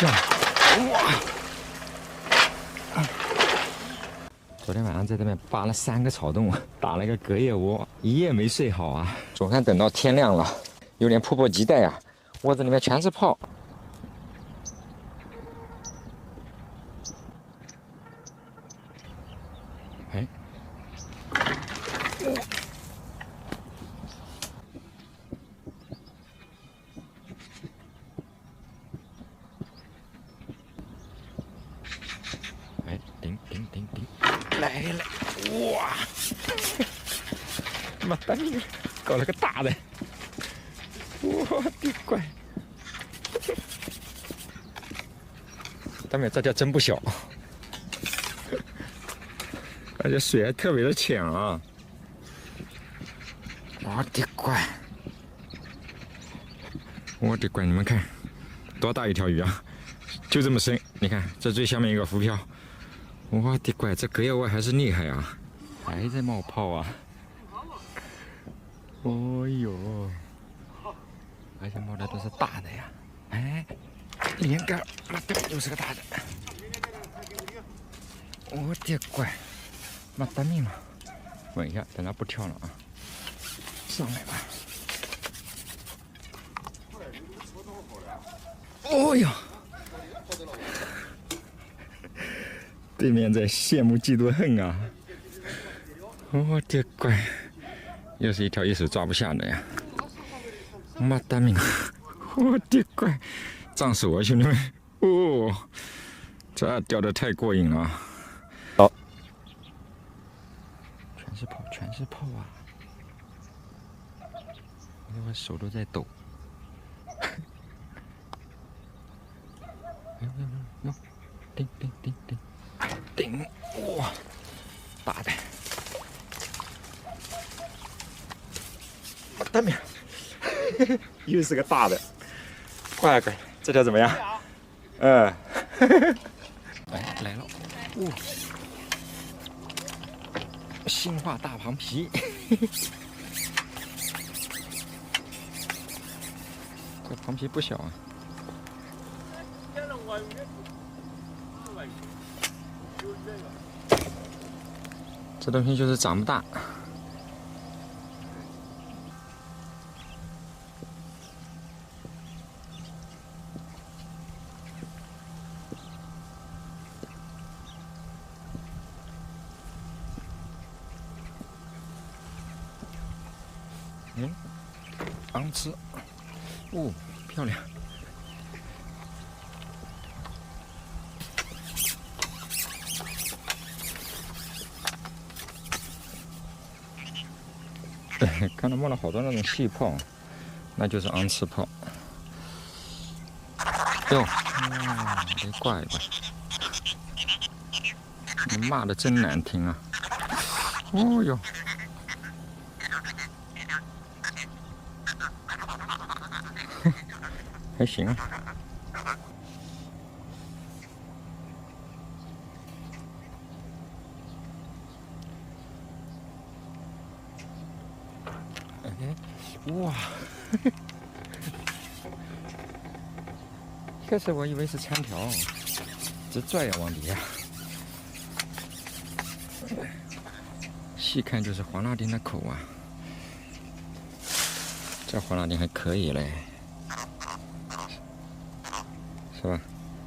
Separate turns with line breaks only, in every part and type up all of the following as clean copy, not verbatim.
哇！昨天晚上在这边扒了3个草洞，打了个隔夜窝，一夜没睡好啊。总算等到天亮了，有点迫不及待啊！窝子里面全是泡。哎，哎，顶，来了！哇！妈的，搞了个大的！我的乖！大妹，这叫真不小，而且水还特别的浅啊！我的乖！我的乖，你们看，多大一条鱼啊！就这么深，你看这最下面一个浮漂。我的乖，这隔夜窝还是厉害啊，还在冒泡啊！哦呦，而且冒的都是大的呀！哎，连杆，妈的，又是个大的！我的乖，妈得命了！稳一下，等它不跳了啊！上来吧！哦呦！对面在羡慕嫉妒恨啊！我的乖，又是一条一手抓不下的呀！妈的命！我的乖，胀手啊，兄弟们！哦，这钓的太过瘾了！好，全是泡啊！我手都在抖。哟，顶！哇，大的！大面，又是个大的！乖，这条怎么样？哎，来了！哇，兴化大螃皮！这螃皮不小啊！这东西就是长不大。昂吃，哦，漂亮！看到冒了好多那种细泡，那就是昂翅泡。哟，哇，得怪吧！你骂的真难听啊！哦哟，还行啊。哎，哇！一开始我以为是餐条，直拽呀往底下。细看就是黄辣丁的口啊，这黄辣丁还可以嘞，是吧？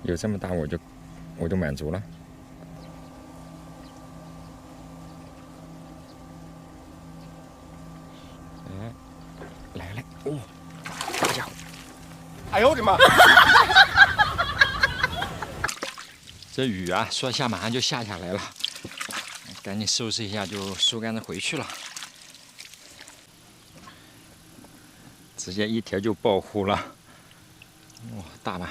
有这么大我就满足了。哎，来了，哦，大家伙！哎呦我的妈！这雨啊，说下马上就下来了，赶紧收拾一下就收竿子回去了。直接一条就爆呼了，哇，大吧？